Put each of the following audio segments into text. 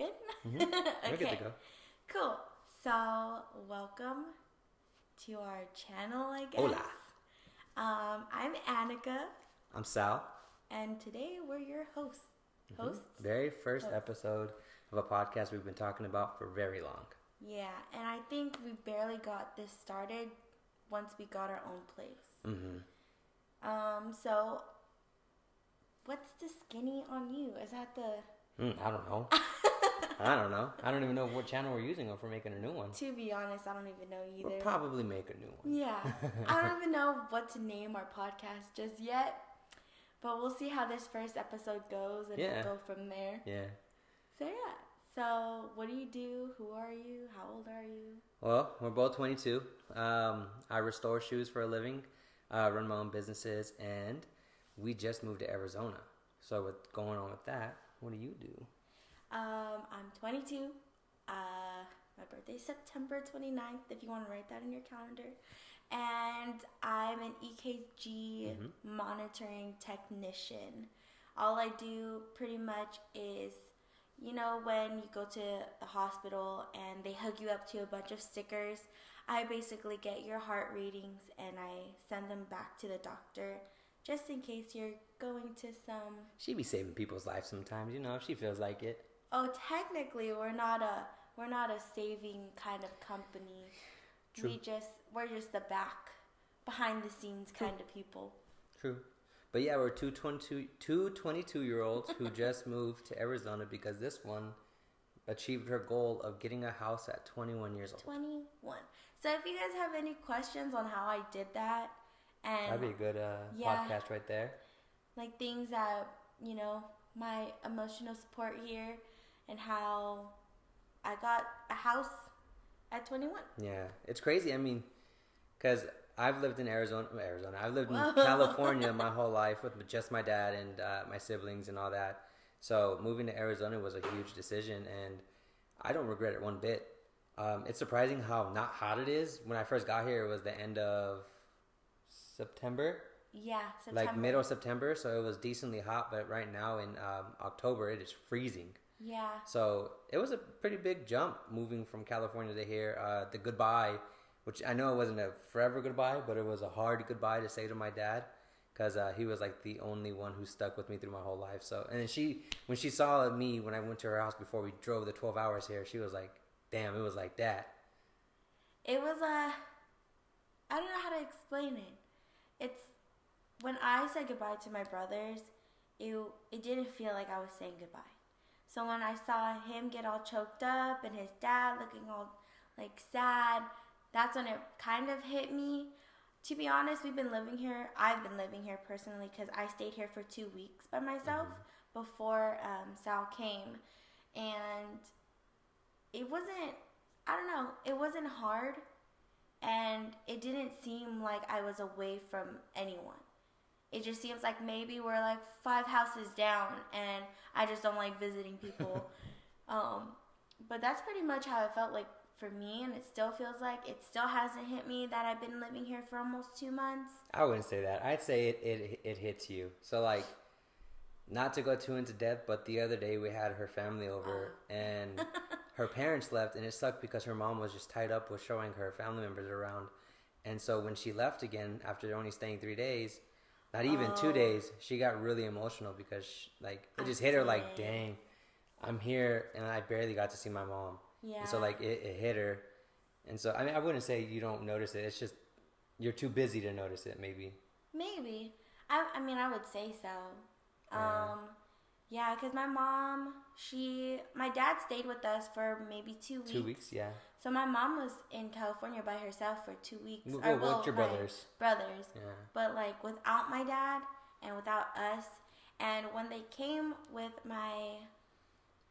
good? Mm-hmm. We're good to go. Cool. So, welcome to our channel, I guess. Hola. I'm Annika. I'm Sal. And today we're your hosts. Hosts? Very first episode of a podcast we've been talking about for very long. Yeah, and I think we barely got this started once we got our own place. So, what's the skinny on you? Is that the... I don't know. I don't even know what channel we're using if we're making a new one. To be honest, I don't even know either. We'll probably make a new one. Yeah. I don't even know what to name our podcast just yet. But we'll see how this first episode goes and we'll go from there. Yeah. So, yeah. So, what do you do? Who are you? How old are you? Well, we're both 22. I restore shoes for a living, run my own businesses, and we just moved to Arizona. So, what's going on with that? What do you do? I'm 22. My birthday's September 29th, if you want to write that in your calendar. And I'm an EKG monitoring technician. All I do pretty much is, you know, when you go to the hospital and they hook you up to a bunch of stickers, I basically get your heart readings and I send them back to the doctor just in case you're going to some... She be saving people's lives sometimes, you know, if she feels like it. Oh, technically, we're not a saving kind of company. True. We're just the behind the scenes kind of people. True. But yeah, we're two 22-year-olds who just moved to Arizona because this one achieved her goal of getting a house at 21 years old. 21. So if you guys have any questions on how I did that, and that'd be a good podcast right there. Like things that, you know, my emotional support here and how I got a house at 21. Yeah, it's crazy. I mean, because I've lived in Arizona. I've lived in California my whole life with just my dad and my siblings and all that. So moving to Arizona was a huge decision, and I don't regret it one bit. It's surprising how not hot it is. When I first got here, it was the end of September. Yeah, September. Like middle September, so it was decently hot. But right now in October, it is freezing. Yeah. So it was a pretty big jump moving from California to here. The goodbye, which I know it wasn't a forever goodbye, but it was a hard goodbye to say to my dad because he was like the only one who stuck with me through my whole life. So, and then when she saw me when I went to her house before we drove the 12 hours here, she was like, "Damn, it was like that." It was I don't know how to explain it. It's when I said goodbye to my brothers, it didn't feel like I was saying goodbye. So when I saw him get all choked up and his dad looking all like sad, that's when it kind of hit me. To be honest, I've been living here personally because I stayed here for 2 weeks by myself before Sal came. And it wasn't hard, and it didn't seem like I was away from anyone. It just seems like maybe we're like 5 houses down and I just don't like visiting people. But that's pretty much how it felt like for me, and it still feels like it still hasn't hit me that I've been living here for almost 2 months. I wouldn't say that. I'd say it hits you. So like, not to go too into depth, but the other day we had her family over and her parents left, and it sucked because her mom was just tied up with showing her family members around. And so when she left again after only staying 3 days, not even 2 days, she got really emotional because it just hit her like, dang, I'm here and I barely got to see my mom. Yeah. And so like it hit her. And so I mean, I wouldn't say you don't notice it. It's just you're too busy to notice it, maybe. Maybe. I mean, I would say so. Yeah, because my dad stayed with us for maybe 2 weeks. 2 weeks, yeah. So my mom was in California by herself for 2 weeks. With your brothers. Brothers. Yeah. But like without my dad and without us. And when they came with my,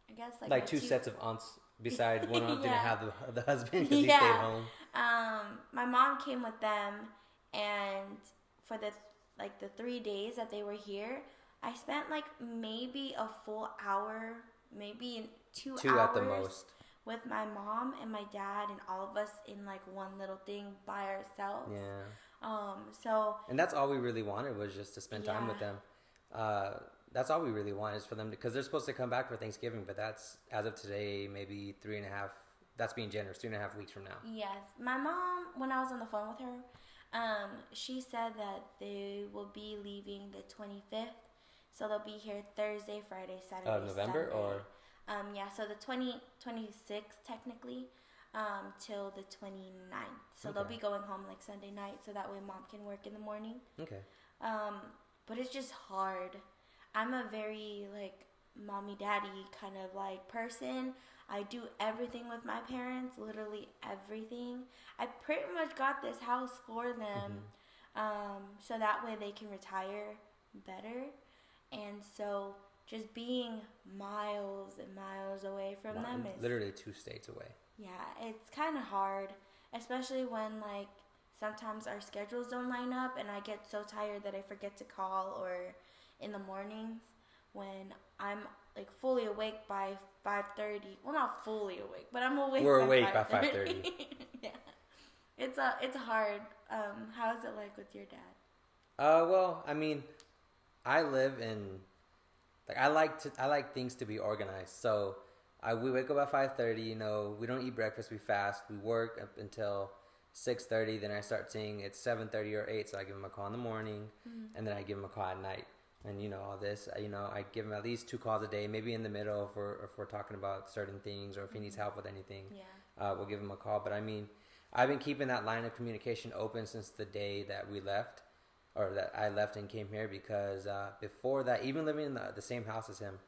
I guess like two sets of aunts besides one aunt didn't have the husband because he yeah. stayed home. My mom came with them, and for the 3 days that they were here, I spent like maybe a full hour, maybe 2 hours. 2 at the most. With my mom and my dad and all of us in like one little thing by ourselves. Yeah. So. And that's all we really wanted was just to spend time with them. that's all we really want is for them because they're supposed to come back for Thanksgiving, but that's as of today, maybe 3.5. That's being generous. 3.5 weeks from now. Yes, my mom. When I was on the phone with her, she said that they will be leaving the 25th, so they'll be here Thursday, Friday, Saturday, November Sunday. or yeah, so the 26th technically, till the 29th. So they'll be going home like Sunday night, so that way mom can work in the morning. Okay. But it's just hard. I'm a very like mommy daddy kind of like person. I do everything with my parents, literally everything. I pretty much got this house for them, so that way they can retire better. And so just being miles and miles away from them is literally 2 states away. Yeah, it's kind of hard, especially when like sometimes our schedules don't line up and I get so tired that I forget to call, or in the mornings when I'm like fully awake by 5:30. Well, not fully awake, but I'm awake. We're awake by 5:30. Yeah, it's hard. How is it like with your dad? Well, I mean, I live in like I like things to be organized. So we wake up at 5:30. You know, we don't eat breakfast. We fast. We work up until 6:30. Then I start seeing it's 7:30 or 8. So I give him a call in the morning, and then I give him a call at night. And you know all this. You know, I give him at least 2 calls a day. Maybe in the middle if we're talking about certain things or if he needs help with anything. Yeah. We'll give him a call. But I mean, I've been keeping that line of communication open since the day that we left, or that I left and came here, because before that, even living in the same house as him,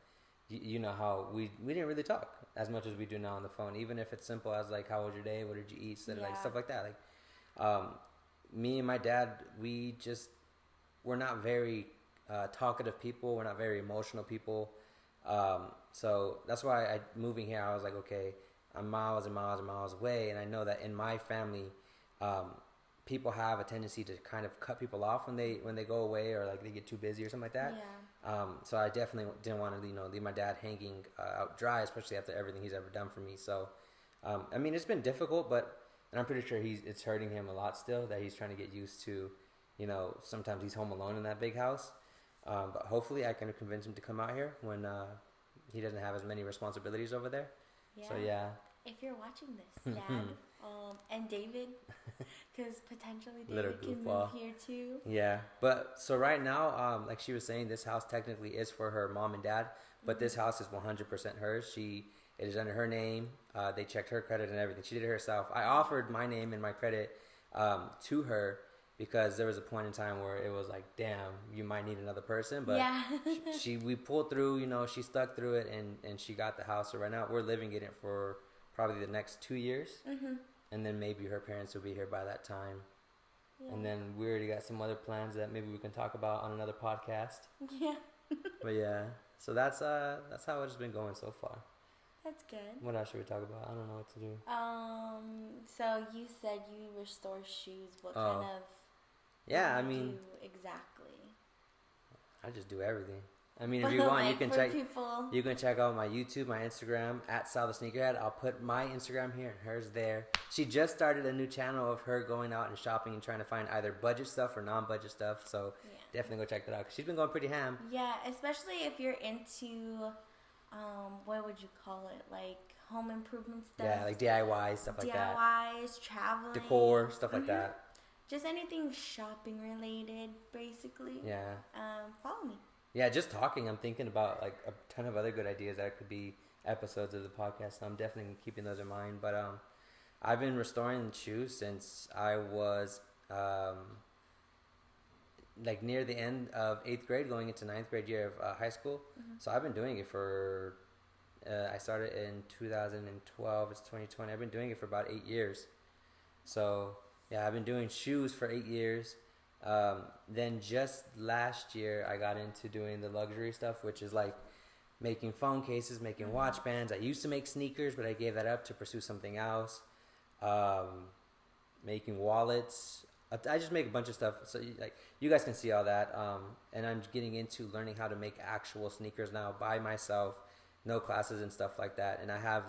you know how we didn't really talk as much as we do now on the phone. Even if it's simple as like, how was your day? What did you eat? Like stuff like that. Like me and my dad, we're not very talkative people. We're not very emotional people. So that's why moving here, I was like, okay, I'm miles and miles and miles away, and I know that in my family, people have a tendency to kind of cut people off when they go away, or like they get too busy or something like that. Yeah. So I definitely didn't want to leave my dad hanging out dry, especially after everything he's ever done for me. So I mean, it's been difficult, and I'm pretty sure it's hurting him a lot still, that he's trying to get used to. Sometimes he's home alone in that big house. But hopefully I can convince him to come out here when he doesn't have as many responsibilities over there. Yeah. So yeah. If you're watching this, Dad, and David, because potentially David can move here too. Yeah, but so right now, like she was saying, this house technically is for her mom and dad, but this house is 100% hers. It is under her name. They checked her credit and everything. She did it herself. I offered my name and my credit to her, because there was a point in time where it was like, damn, you might need another person. But yeah. we pulled through, she stuck through it, and she got the house. So right now we're living in it for probably the next 2 years. And then maybe her parents will be here by that time. Yeah. And then we already got some other plans that maybe we can talk about on another podcast. Yeah. But yeah, so that's how it's been going so far. That's good. What else should we talk about? I don't know what to do. So you said you restore shoes. What kind of... Yeah, I mean... exactly. I just do everything. I mean, if you want, like, you can check out my YouTube, my Instagram, @SalTheSneakerhead. I'll put my Instagram here and hers there. She just started a new channel of her going out and shopping and trying to find either budget stuff or non-budget stuff. So definitely go check that out, because she's been going pretty ham. Yeah, especially if you're into, what would you call it? Like home improvement stuff. Yeah, like DIY, stuff like that. DIYs, traveling. Decor, stuff like that. Just anything shopping related, basically. Yeah. Follow me. Yeah, just talking, I'm thinking about like a ton of other good ideas that could be episodes of the podcast. So I'm definitely keeping those in mind. But I've been restoring shoes since I was like near the end of 8th grade, going into 9th grade year of high school. So I've been doing it for. I started in 2012. It's 2020. I've been doing it for about 8 years. So yeah, I've been doing shoes for 8 years. Then just last year I got into doing the luxury stuff, which is like making phone cases, making watch bands. I used to make sneakers, but I gave that up to pursue something else. Making wallets. I just make a bunch of stuff. So you guys can see all that. And I'm getting into learning how to make actual sneakers now by myself, no classes and stuff like that. And I have,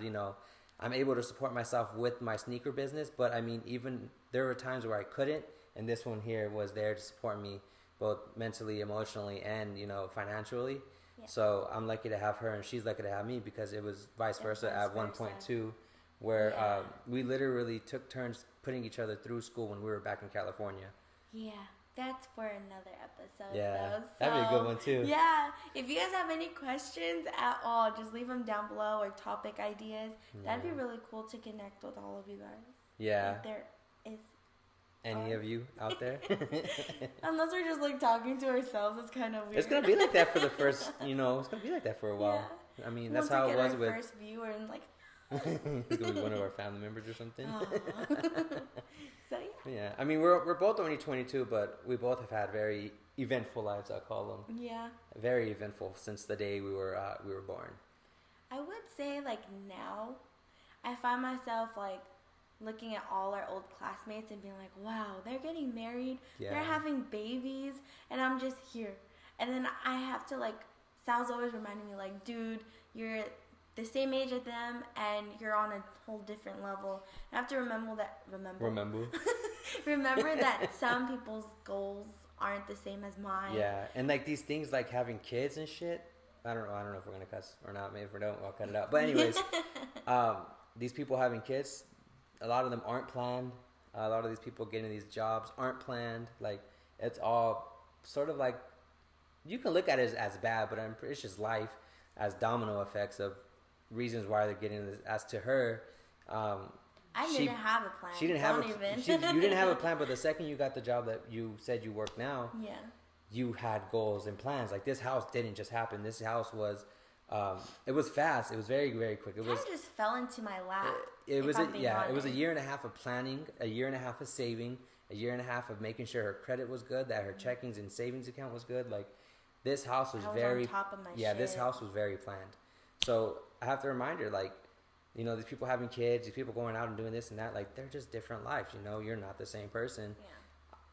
I'm able to support myself with my sneaker business, but I mean, even there were times where I couldn't. And this one here was there to support me both mentally, emotionally, and, financially. Yeah. So I'm lucky to have her, and she's lucky to have me because it was vice And versa vice at versa. 1.2, where Yeah. we literally took turns putting each other through school when we were back in California. Yeah, that's for another episode. Yeah, though. that'd be a good one too. Yeah, if you guys have any questions at all, just leave them down below or topic ideas. That'd be Yeah. really cool to connect with all of you guys. Yeah. If there is, Any of you out there? unless we're just like talking to ourselves, it's kind of weird. It's gonna be like that for the first, it's gonna be like that for a while. Yeah. I mean, that's Once how we it get was our with. first viewer and like. It's gonna be one of our family members or something. So yeah. Yeah, I mean, we're both only 22, but we both have had very eventful lives. I call them Yeah. very eventful since the day we were born. I would say like now, I find myself like looking at all our old classmates and being like, wow, they're getting married, Yeah. they're having babies, and I'm just here. And then I have to like, Sal's always reminding me like, dude, you're the same age as them and you're on a whole different level. I have to remember that some people's goals aren't the same as mine. Yeah, and like these things like having kids and shit. I don't know if we're gonna cuss or not. Maybe if we don't, I'll cut it out. But anyways, these people having kids, a lot of them aren't planned. A lot of these people getting these jobs aren't planned. Like it's all sort of like you can look at it as bad, but it's just life as domino effects of reasons why they're getting this. As to her, I didn't have a plan. She didn't have you didn't have a plan, but the second you got the job that you said you work now, yeah, you had goals and plans. Like this house didn't just happen. This house was, it was fast. It was very, very quick. It kind of just fell into my lap. It was It was a year and a half of planning, a year and a half of saving, a year and a half of making sure her credit was good, that her checkings and savings account was good. Like this house was very on top of my this shit. house was very planned. So I have to remind her, like, these people having kids, these people going out and doing this and that, like, they're just different lives. You're not the same person. Yeah.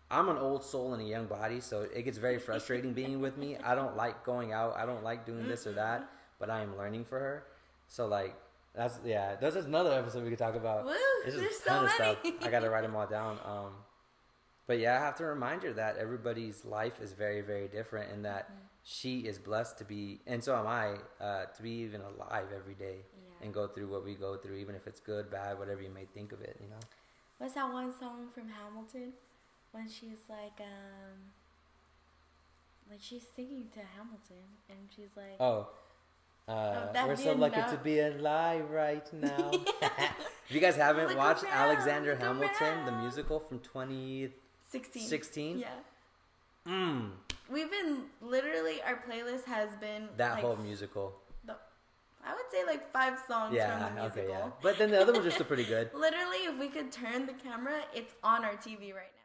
I'm an old soul in a young body, so it gets very frustrating being with me. I don't like going out. I don't like doing this or that, but I am learning for her. So, like, that's another episode we could talk about. Woo, It's there's just so ton of many. stuff. I got to write them all down. But yeah, I have to remind her that everybody's life is very, very different and that she is blessed to be, and so am I, to be even alive every day and go through what we go through, even if it's good, bad, whatever you may think of it, What's that one song from Hamilton when she's like she's singing to Hamilton and she's like, we're so lucky to be alive right now. If you guys haven't Look watched around, Alexander look Hamilton, the around. musical from 2016, Yeah. We've been literally, our playlist has been that like, whole musical. I would say like 5 songs from the musical. Okay, yeah. But then the other ones are still pretty good. Literally, if we could turn the camera, it's on our TV right now.